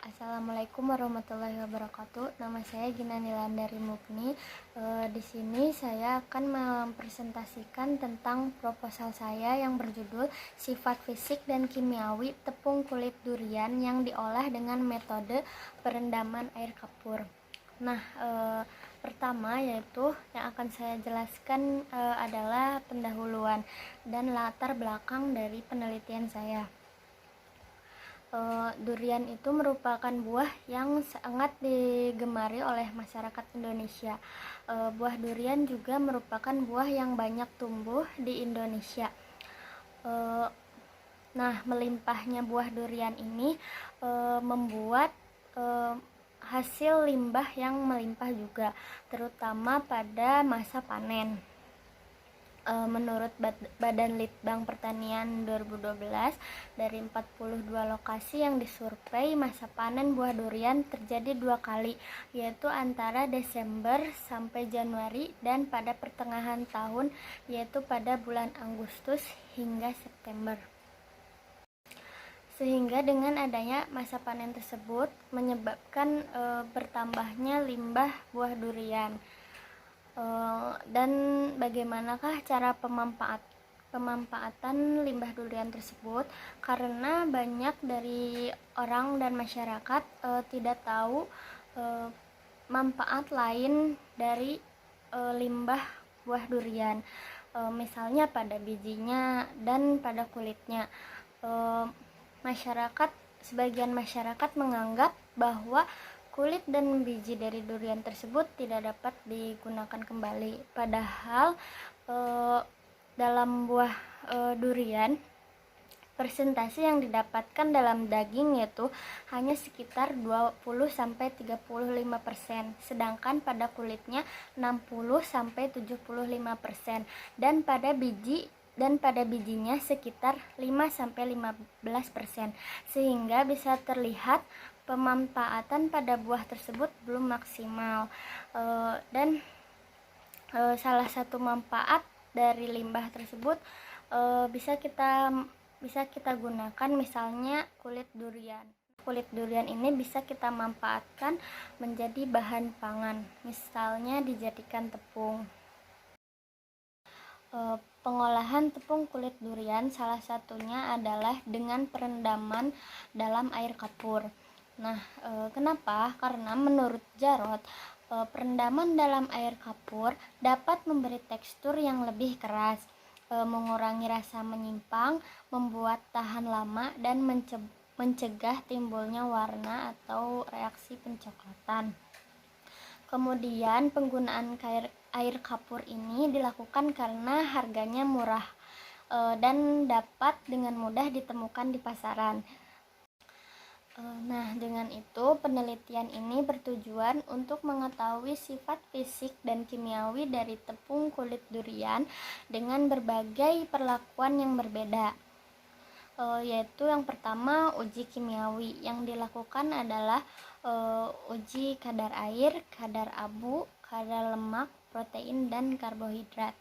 Assalamualaikum warahmatullahi wabarakatuh. Nama saya Gina Nilandari Mukni. Di sini saya akan mempresentasikan tentang proposal saya yang berjudul Sifat Fisik dan Kimiawi Tepung Kulit Durian yang diolah dengan metode perendaman air kapur. Nah, pertama yaitu yang akan saya jelaskan adalah pendahuluan dan latar belakang dari penelitian saya. Durian itu merupakan buah yang sangat digemari oleh masyarakat Indonesia. Buah durian juga merupakan buah yang banyak tumbuh di Indonesia. Nah, melimpahnya buah durian ini membuat hasil limbah yang melimpah juga, terutama pada masa panen. Menurut Badan Litbang Pertanian 2012, dari 42 lokasi yang disurvei, masa panen buah durian terjadi 2 kali, yaitu antara Desember sampai Januari dan pada pertengahan tahun, yaitu pada bulan Agustus hingga September. Sehingga dengan adanya masa panen tersebut menyebabkan bertambahnya limbah buah durian. Dan bagaimanakah cara pemanfaatan limbah durian tersebut, karena banyak dari orang dan masyarakat tidak tahu manfaat lain dari limbah buah durian, misalnya pada bijinya dan pada kulitnya. Sebagian masyarakat menganggap bahwa kulit dan biji dari durian tersebut tidak dapat digunakan kembali. Padahal dalam buah durian, persentase yang didapatkan dalam daging yaitu hanya sekitar 20-35%, sedangkan pada kulitnya 60-75%, dan pada bijinya sekitar 5-15%, sehingga bisa terlihat pemanfaatan pada buah tersebut belum maksimal. Salah satu manfaat dari limbah tersebut bisa kita gunakan, misalnya kulit durian. Kulit durian ini bisa kita manfaatkan menjadi bahan pangan, misalnya dijadikan tepung. Pengolahan tepung kulit durian salah satunya adalah dengan perendaman dalam air kapur. Nah, kenapa? Karena menurut Jarot, perendaman dalam air kapur dapat memberi tekstur yang lebih keras, mengurangi rasa menyimpang, membuat tahan lama, dan mencegah timbulnya warna atau reaksi pencoklatan. Kemudian penggunaan air kapur ini dilakukan karena harganya murah dan dapat dengan mudah ditemukan di pasaran. Nah, dengan itu penelitian ini bertujuan untuk mengetahui sifat fisik dan kimiawi dari tepung kulit durian dengan berbagai perlakuan yang berbeda. Yaitu yang pertama, uji kimiawi. Yang dilakukan adalah uji kadar air, kadar abu, kadar lemak, protein, dan karbohidrat.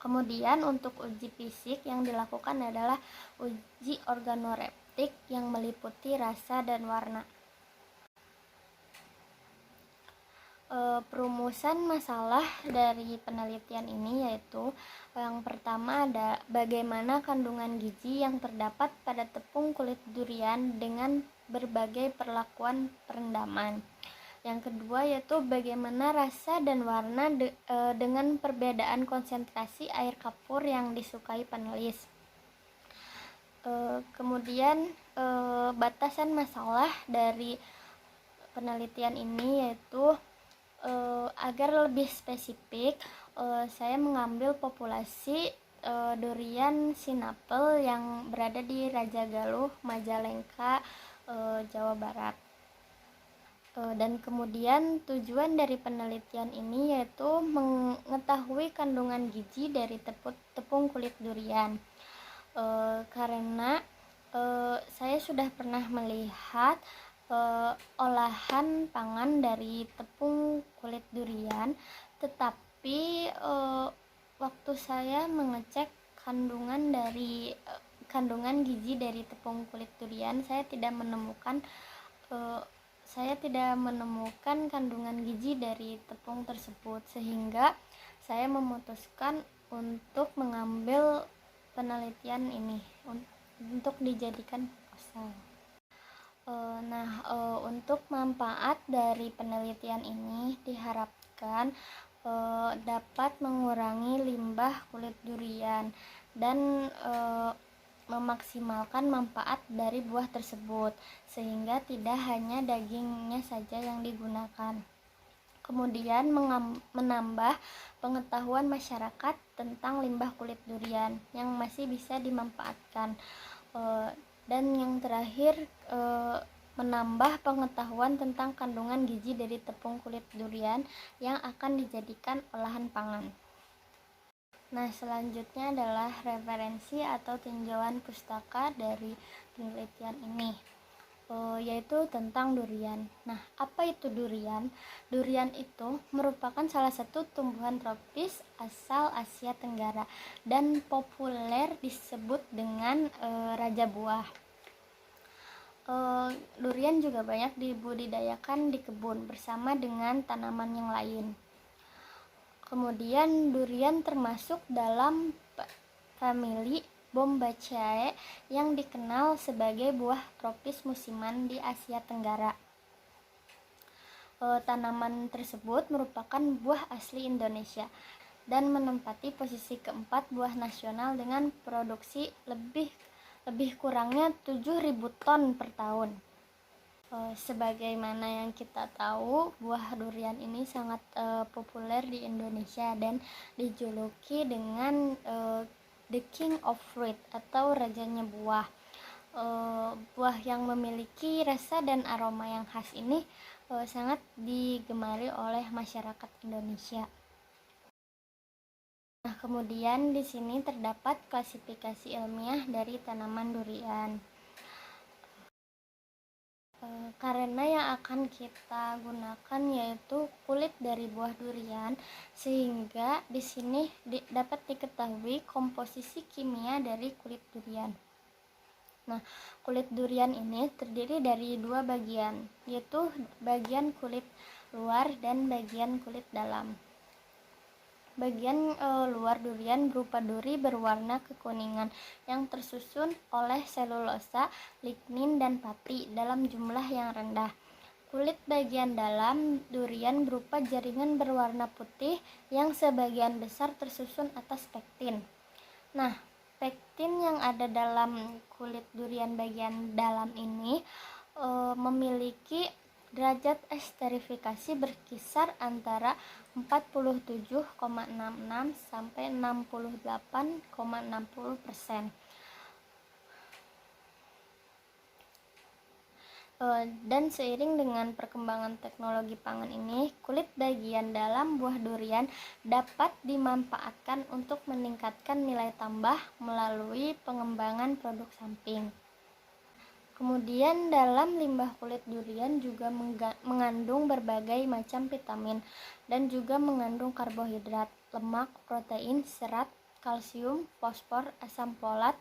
Kemudian untuk uji fisik yang dilakukan adalah uji organoleptik yang meliputi rasa dan warna. Perumusan masalah dari penelitian ini yaitu yang pertama ada bagaimana kandungan gizi yang terdapat pada tepung kulit durian dengan berbagai perlakuan perendaman. Yang kedua yaitu bagaimana rasa dan warna dengan perbedaan konsentrasi air kapur yang disukai penulis. Kemudian batasan masalah dari penelitian ini yaitu agar lebih spesifik, saya mengambil populasi durian sinapel yang berada di Raja Galuh, Majalengka, Jawa Barat. Dan kemudian tujuan dari penelitian ini yaitu mengetahui kandungan gizi dari tepung kulit durian, karena saya sudah pernah melihat olahan pangan dari tepung kulit durian, tetapi waktu saya mengecek kandungan gizi dari tepung kulit durian, saya tidak menemukan eh, saya tidak menemukan kandungan gizi dari tepung tersebut, sehingga saya memutuskan untuk mengambil penelitian ini untuk dijadikan proposal. Untuk manfaat dari penelitian ini diharapkan dapat mengurangi limbah kulit durian dan memaksimalkan manfaat dari buah tersebut, sehingga tidak hanya dagingnya saja yang digunakan. Kemudian menambah pengetahuan masyarakat tentang limbah kulit durian yang masih bisa dimanfaatkan. Dan yang terakhir, menambah pengetahuan tentang kandungan gizi dari tepung kulit durian yang akan dijadikan olahan pangan. Nah, selanjutnya adalah referensi atau tinjauan pustaka dari penelitian ini, yaitu tentang durian. Nah, apa itu durian? Durian itu merupakan salah satu tumbuhan tropis asal Asia Tenggara dan populer disebut dengan raja buah. Durian juga banyak dibudidayakan di kebun bersama dengan tanaman yang lain. Kemudian durian termasuk dalam famili Bombaceae yang dikenal sebagai buah tropis musiman di Asia Tenggara. Tanaman tersebut merupakan buah asli Indonesia dan menempati posisi keempat buah nasional dengan produksi lebih kurangnya 7.000 ton per tahun. Sebagaimana yang kita tahu, buah durian ini sangat populer di Indonesia dan dijuluki dengan the king of fruit atau rajanya buah. Buah yang memiliki rasa dan aroma yang khas ini sangat digemari oleh masyarakat Indonesia. Nah, kemudian di sini terdapat klasifikasi ilmiah dari tanaman durian. Karena yang akan kita gunakan yaitu kulit dari buah durian, sehingga di sini dapat diketahui komposisi kimia dari kulit durian. Nah, kulit durian ini terdiri dari dua bagian, yaitu bagian kulit luar dan bagian kulit dalam. Bagian luar durian berupa duri berwarna kekuningan yang tersusun oleh selulosa, lignin, dan pati dalam jumlah yang rendah. Kulit bagian dalam durian berupa jaringan berwarna putih yang sebagian besar tersusun atas pektin. Nah, pektin yang ada dalam kulit durian bagian dalam ini memiliki derajat esterifikasi berkisar antara 47,66 sampai 68,60%. Dan seiring dengan perkembangan teknologi pangan ini, kulit bagian dalam buah durian dapat dimanfaatkan untuk meningkatkan nilai tambah melalui pengembangan produk samping. Kemudian dalam limbah kulit durian juga mengandung berbagai macam vitamin dan juga mengandung karbohidrat, lemak, protein, serat, kalsium, fosfor, asam folat,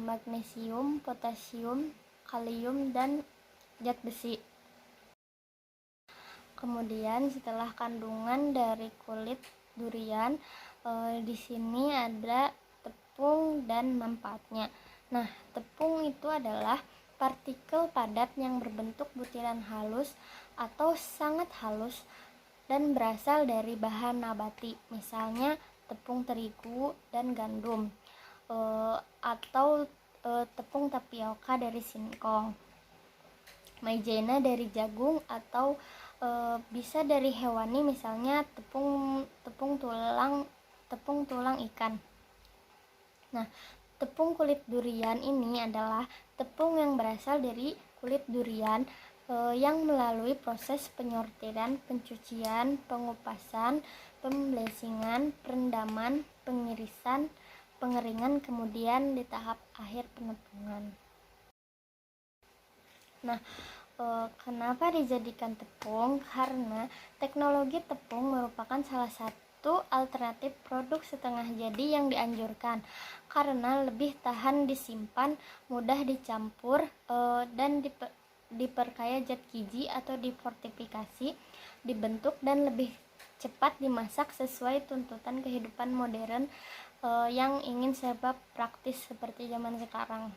magnesium, potasium, kalium, dan zat besi. Kemudian setelah kandungan dari kulit durian, di sini ada tepung dan manfaatnya. Nah, tepung itu adalah partikel padat yang berbentuk butiran halus atau sangat halus dan berasal dari bahan nabati, misalnya tepung terigu dan gandum, atau tepung tapioka dari singkong, maizena dari jagung, atau bisa dari hewani, misalnya tepung tulang ikan. Nah, tepung kulit durian ini adalah tepung yang berasal dari kulit durian yang melalui proses penyortiran, pencucian, pengupasan, pemblesingan, perendaman, pengirisan, pengeringan, kemudian di tahap akhir penepungan. Nah, kenapa dijadikan tepung? Karena teknologi tepung merupakan salah satu alternatif produk setengah jadi yang dianjurkan karena lebih tahan disimpan, mudah dicampur, dan diperkaya zat gizi atau difortifikasi, dibentuk dan lebih cepat dimasak sesuai tuntutan kehidupan modern yang ingin serba praktis seperti zaman sekarang.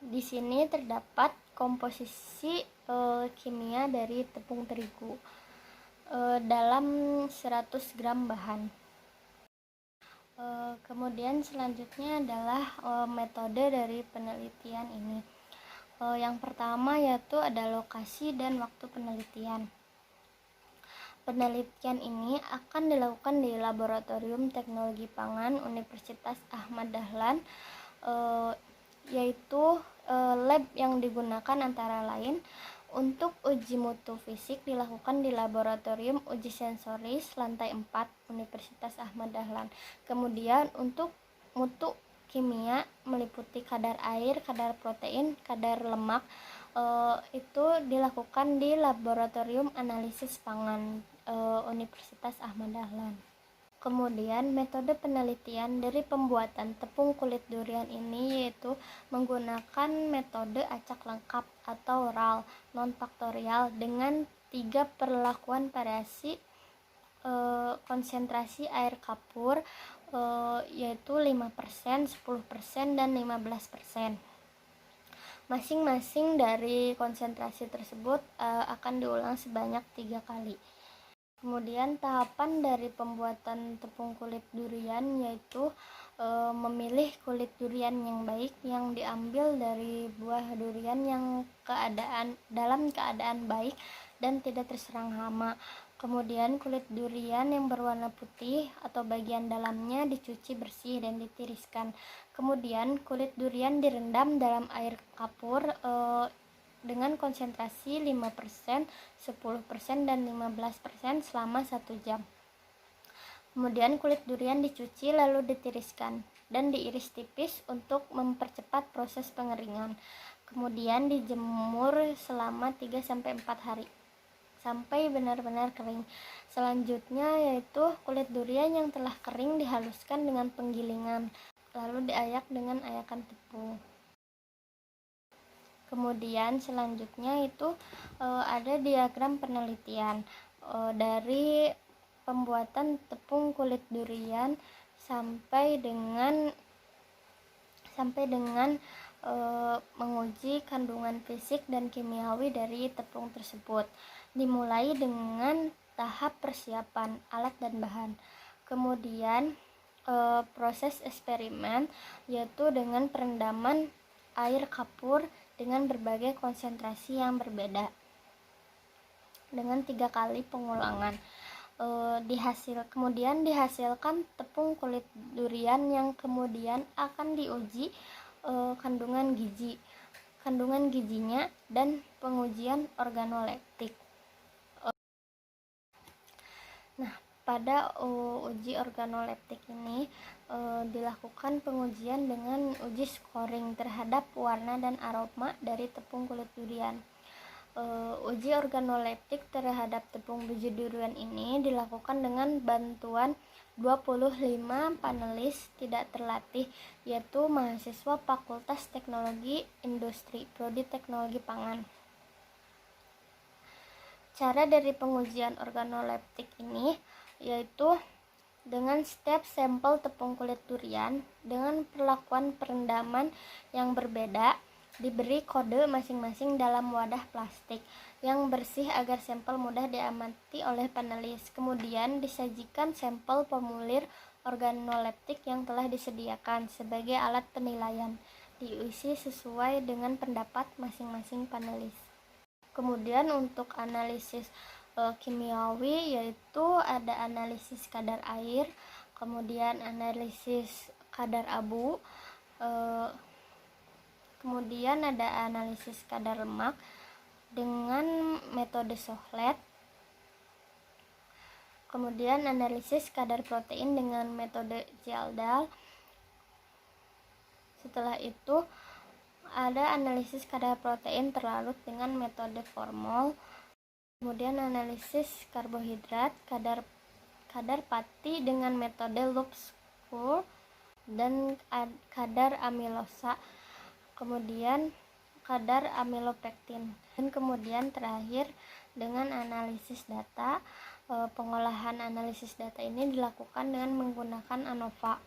Di sini terdapat komposisi kimia dari tepung terigu dalam 100 gram bahan. Kemudian selanjutnya adalah metode dari penelitian ini. Yang pertama yaitu ada lokasi dan waktu penelitian. Penelitian ini akan dilakukan di Laboratorium Teknologi Pangan Universitas Ahmad Dahlan, yaitu lab yang digunakan antara lain untuk uji mutu fisik dilakukan di Laboratorium Uji Sensoris lantai 4 Universitas Ahmad Dahlan. Kemudian untuk mutu kimia meliputi kadar air, kadar protein, kadar lemak, itu dilakukan di Laboratorium Analisis Pangan Universitas Ahmad Dahlan. Kemudian metode penelitian dari pembuatan tepung kulit durian ini yaitu menggunakan metode acak lengkap atau RAL non-faktorial dengan 3 perlakuan variasi konsentrasi air kapur yaitu 5%, 10%, dan 15%. Masing-masing dari konsentrasi tersebut akan diulang sebanyak 3 kali. Kemudian tahapan dari pembuatan tepung kulit durian yaitu memilih kulit durian yang baik yang diambil dari buah durian yang dalam keadaan baik dan tidak terserang hama. Kemudian kulit durian yang berwarna putih atau bagian dalamnya dicuci bersih dan ditiriskan. Kemudian kulit durian direndam dalam air kapur dengan konsentrasi 5%, 10%, dan 15% selama 1 jam. Kemudian kulit durian dicuci lalu ditiriskan dan diiris tipis untuk mempercepat proses pengeringan. Kemudian dijemur selama 3-4 hari sampai benar-benar kering. Selanjutnya yaitu kulit durian yang telah kering dihaluskan dengan penggilingan lalu diayak dengan ayakan tepung. Kemudian selanjutnya itu ada diagram penelitian dari pembuatan tepung kulit durian sampai dengan menguji kandungan fisik dan kimiawi dari tepung tersebut. Dimulai dengan tahap persiapan alat dan bahan. Kemudian proses eksperimen yaitu dengan perendaman air kapur dengan berbagai konsentrasi yang berbeda dengan 3 kali pengulangan. Kemudian dihasilkan tepung kulit durian yang kemudian akan diuji kandungan gizinya dan pengujian organoleptik. Pada uji organoleptik ini dilakukan pengujian dengan uji scoring terhadap warna dan aroma dari tepung kulit durian. Uji organoleptik terhadap tepung biji durian ini dilakukan dengan bantuan 25 panelis tidak terlatih, yaitu mahasiswa Fakultas Teknologi Industri Prodi Teknologi Pangan. Cara dari pengujian organoleptik ini yaitu dengan step sampel tepung kulit durian dengan perlakuan perendaman yang berbeda, diberi kode masing-masing dalam wadah plastik yang bersih agar sampel mudah diamati oleh panelis. Kemudian disajikan sampel formulir organoleptik yang telah disediakan sebagai alat penilaian, diisi sesuai dengan pendapat masing-masing panelis. Kemudian untuk analisis kimiawi yaitu ada analisis kadar air, kemudian analisis kadar abu, kemudian ada analisis kadar lemak dengan metode Sohlet, kemudian analisis kadar protein dengan metode Gialdal. Setelah itu ada analisis kadar protein terlarut dengan metode Formol. Kemudian analisis karbohidrat, kadar pati dengan metode Loop Score, dan kadar amilosa kemudian kadar amilopektin, dan kemudian terakhir dengan analisis data. Pengolahan analisis data ini dilakukan dengan menggunakan ANOVA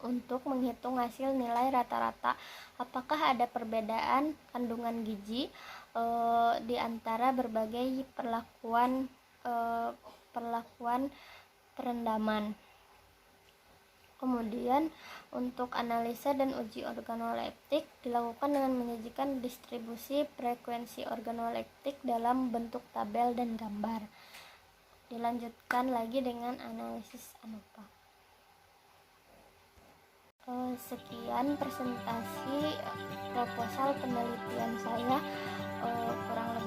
untuk menghitung hasil nilai rata-rata apakah ada perbedaan kandungan gizi di antara berbagai perlakuan perendaman. Kemudian untuk analisa dan uji organoleptik dilakukan dengan menyajikan distribusi frekuensi organoleptik dalam bentuk tabel dan gambar. Dilanjutkan lagi dengan analisis ANOVA. Sekian presentasi proposal penelitian saya, kurang